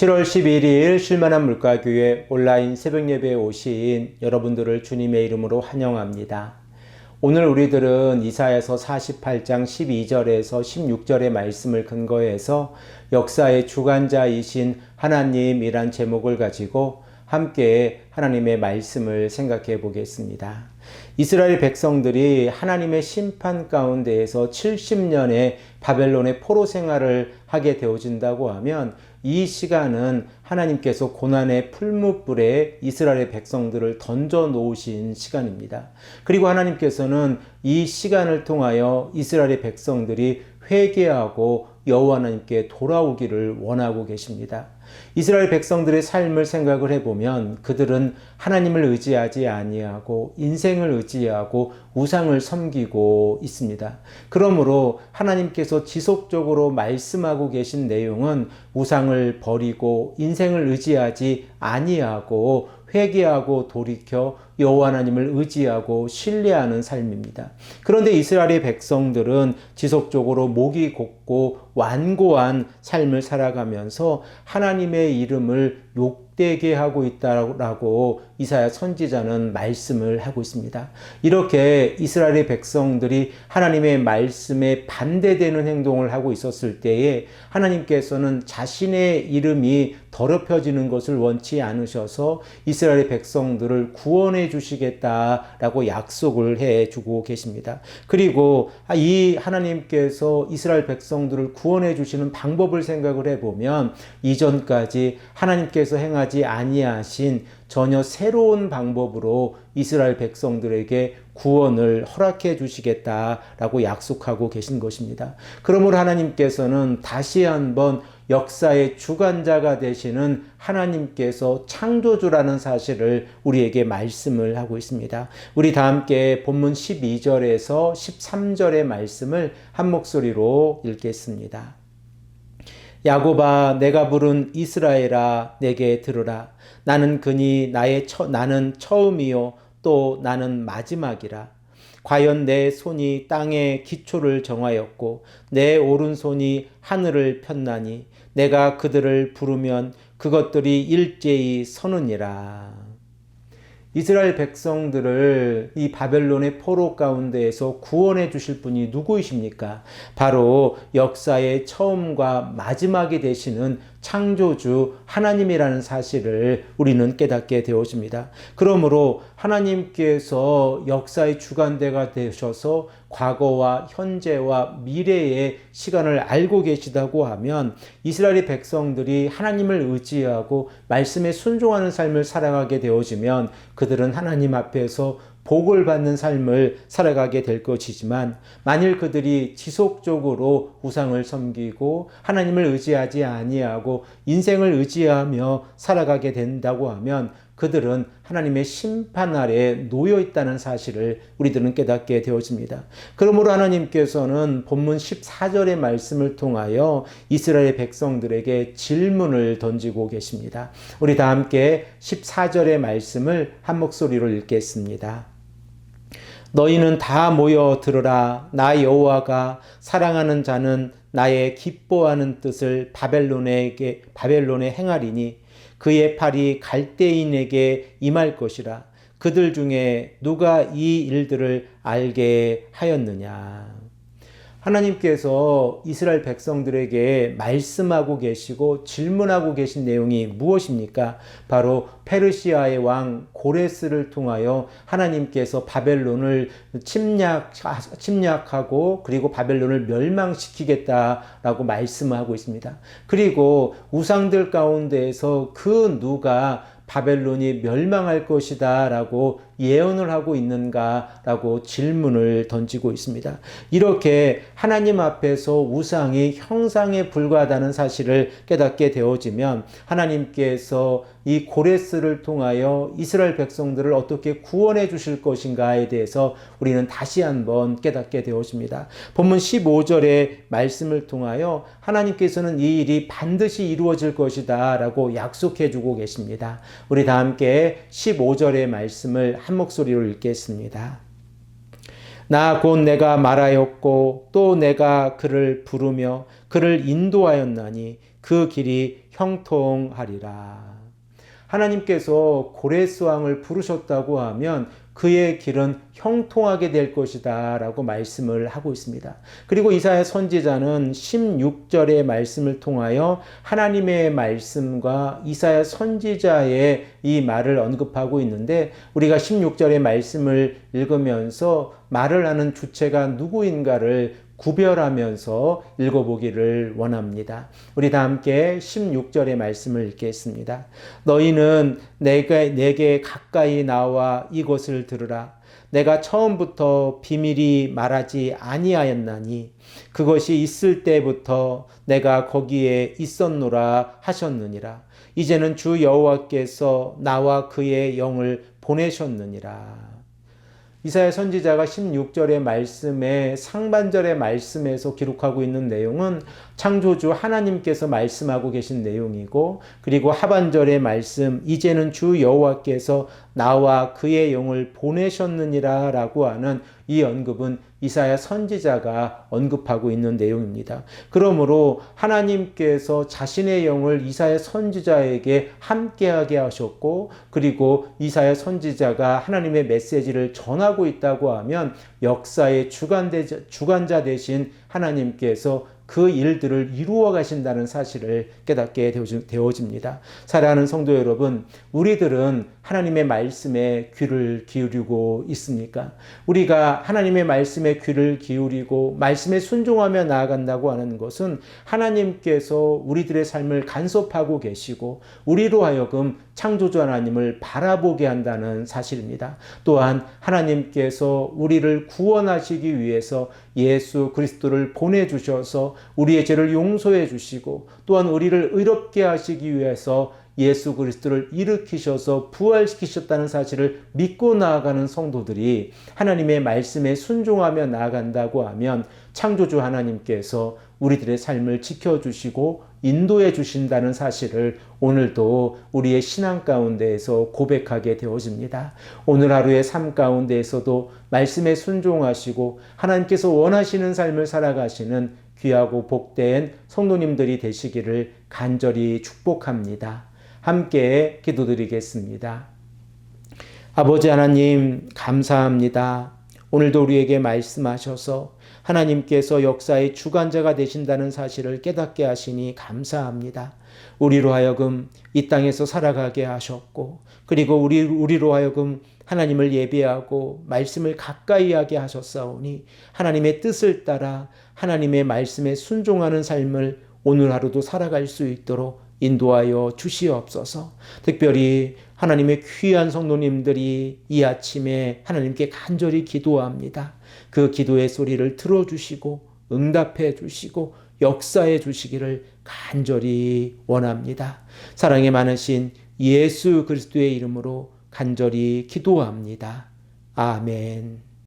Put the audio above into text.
7월 11일 쉴만한 물가교회 온라인 새벽 예배에 오신 여러분들을 주님의 이름으로 환영합니다. 오늘 우리들은 이사야서 48장 12절에서 16절의 말씀을 근거해서 역사의 주관자이신 하나님이란 제목을 가지고 함께 하나님의 말씀을 생각해 보겠습니다. 이스라엘 백성들이 하나님의 심판 가운데에서 70년의 바벨론의 포로 생활을 하게 되어진다고 하면 이 시간은 하나님께서 고난의 풀무불에 이스라엘 백성들을 던져 놓으신 시간입니다. 그리고 하나님께서는 이 시간을 통하여 이스라엘 백성들이 회개하고 여호와 하나님께 돌아오기를 원하고 계십니다. 이스라엘 백성들의 삶을 생각을 해보면 그들은 하나님을 의지하지 아니하고 인생을 의지하고 우상을 섬기고 있습니다. 그러므로 하나님께서 지속적으로 말씀하고 계신 내용은 우상을 버리고 인생을 의지하지 아니하고 회개하고 돌이켜 여호와 하나님을 의지하고 신뢰하는 삶입니다. 그런데 이스라엘의 백성들은 지속적으로 목이 곧고 완고한 삶을 살아가면서 하나님의 이름을 욕되게 하고 있다라고 이사야 선지자는 말씀을 하고 있습니다. 이렇게 이스라엘의 백성들이 하나님의 말씀에 반대되는 행동을 하고 있었을 때에 하나님께서는 자신의 이름이 더럽혀지는 것을 원치 않으셔서 이스라엘의 백성들을 구원해 주시겠다라고 약속을 해 주고 계십니다. 그리고 이 하나님께서 이스라엘 백성들을 구원해 주시는 방법을 생각을 해보면 이전까지 하나님께서 행하지 아니하신 전혀 새로운 방법으로 이스라엘 백성들에게 구원을 허락해 주시겠다라고 약속하고 계신 것입니다. 그러므로 하나님께서는 다시 한번 역사의 주관자가 되시는 하나님께서 창조주라는 사실을 우리에게 말씀을 하고 있습니다. 우리 다 함께 본문 12절에서 13절의 말씀을 한 목소리로 읽겠습니다. 야곱아, 내가 부른 이스라엘아, 내게 들으라. 나는 그니 나는 처음이요 또 나는 마지막이라. 과연 내 손이 땅의 기초를 정하였고 내 오른손이 하늘을 폈나니 내가 그들을 부르면 그것들이 일제히 서느니라. 이스라엘 백성들을 이 바벨론의 포로 가운데에서 구원해 주실 분이 누구이십니까? 바로 역사의 처음과 마지막이 되시는 창조주 하나님이라는 사실을 우리는 깨닫게 되어집니다. 그러므로 하나님께서 역사의 주관대가 되셔서 과거와 현재와 미래의 시간을 알고 계시다고 하면 이스라엘 백성들이 하나님을 의지하고 말씀에 순종하는 삶을 살아가게 되어지면 그들은 하나님 앞에서 복을 받는 삶을 살아가게 될 것이지만 만일 그들이 지속적으로 우상을 섬기고 하나님을 의지하지 아니하고 인생을 의지하며 살아가게 된다고 하면 그들은 하나님의 심판 아래에 놓여 있다는 사실을 우리들은 깨닫게 되어집니다. 그러므로 하나님께서는 본문 14절의 말씀을 통하여 이스라엘 백성들에게 질문을 던지고 계십니다. 우리 다 함께 14절의 말씀을 한 목소리로 읽겠습니다. 너희는 다 모여 들으라. 나 여호와가 사랑하는 자는 나의 기뻐하는 뜻을 바벨론에 행하리니 그의 팔이 갈대인에게 임할 것이라. 그들 중에 누가 이 일들을 알게 하였느냐. 하나님께서 이스라엘 백성들에게 말씀하고 계시고 질문하고 계신 내용이 무엇입니까? 바로 페르시아의 왕 고레스를 통하여 하나님께서 바벨론을 침략하고 그리고 바벨론을 멸망시키겠다라고 말씀하고 있습니다. 그리고 우상들 가운데에서 그 누가 바벨론이 멸망할 것이다 라고 예언을 하고 있는가 라고 질문을 던지고 있습니다. 이렇게 하나님 앞에서 우상이 형상에 불과하다는 사실을 깨닫게 되어지면 하나님께서 이 고레스를 통하여 이스라엘 백성들을 어떻게 구원해 주실 것인가에 대해서 우리는 다시 한번 깨닫게 되어집니다. 본문 15절의 말씀을 통하여 하나님께서는 이 일이 반드시 이루어질 것이다 라고 약속해 주고 계십니다. 우리 다 함께 15절의 말씀을 한 목소리로 읽겠습니다. 나 곧 내가 말하였고 또 내가 그를 부르며 그를 인도하였나니 그 길이 형통하리라. 하나님께서 고레스 왕을 부르셨다고 하면 그의 길은 형통하게 될 것이다 라고 말씀을 하고 있습니다. 그리고 이사야 선지자는 16절의 말씀을 통하여 하나님의 말씀과 이사야 선지자의 이 말을 언급하고 있는데, 우리가 16절의 말씀을 읽으면서 말을 하는 주체가 누구인가를 구별하면서 읽어보기를 원합니다. 우리 다 함께 16절의 말씀을 읽겠습니다. 너희는 내게 가까이 나와 이것을 들으라. 내가 처음부터 비밀이 말하지 아니하였나니 그것이 있을 때부터 내가 거기에 있었노라 하셨느니라. 이제는 주 여호와께서 나와 그의 영을 보내셨느니라. 이사야 선지자가 16절의 말씀에 상반절의 말씀에서 기록하고 있는 내용은 창조주 하나님께서 말씀하고 계신 내용이고, 그리고 하반절의 말씀 이제는 주 여호와께서 나와 그의 영을 보내셨느니라 라고 하는 이 언급은 이사야 선지자가 언급하고 있는 내용입니다. 그러므로 하나님께서 자신의 영을 이사야 선지자에게 함께하게 하셨고, 그리고 이사야 선지자가 하나님의 메시지를 전하고 있다고 하면 역사의 주관자 되신 하나님께서 그 일들을 이루어 가신다는 사실을 깨닫게 되어집니다. 사랑하는 성도 여러분, 우리들은 하나님의 말씀에 귀를 기울이고 있습니까? 우리가 하나님의 말씀에 귀를 기울이고 말씀에 순종하며 나아간다고 하는 것은 하나님께서 우리들의 삶을 간섭하고 계시고 우리로 하여금 창조주 하나님을 바라보게 한다는 사실입니다. 또한 하나님께서 우리를 구원하시기 위해서 예수 그리스도를 보내주셔서 우리의 죄를 용서해 주시고, 또한 우리를 의롭게 하시기 위해서 예수 그리스도를 일으키셔서 부활시키셨다는 사실을 믿고 나아가는 성도들이 하나님의 말씀에 순종하며 나아간다고 하면 창조주 하나님께서 우리들의 삶을 지켜주시고 인도해 주신다는 사실을 오늘도 우리의 신앙 가운데에서 고백하게 되어집니다. 오늘 하루의 삶 가운데에서도 말씀에 순종하시고 하나님께서 원하시는 삶을 살아가시는 귀하고 복된 성도님들이 되시기를 간절히 축복합니다. 함께 기도드리겠습니다. 아버지 하나님, 감사합니다. 오늘도 우리에게 말씀하셔서 하나님께서 역사의 주관자가 되신다는 사실을 깨닫게 하시니 감사합니다. 우리로 하여금 이 땅에서 살아가게 하셨고, 그리고 우리로 하여금 하나님을 예배하고 말씀을 가까이 하게 하셨사오니 하나님의 뜻을 따라 하나님의 말씀에 순종하는 삶을 오늘 하루도 살아갈 수 있도록 인도하여 주시옵소서. 특별히 하나님의 귀한 성도님들이 이 아침에 하나님께 간절히 기도합니다. 그 기도의 소리를 들어주시고 응답해 주시고 역사해 주시기를 간절히 원합니다. 사랑이 많으신 예수 그리스도의 이름으로 간절히 기도합니다. 아멘.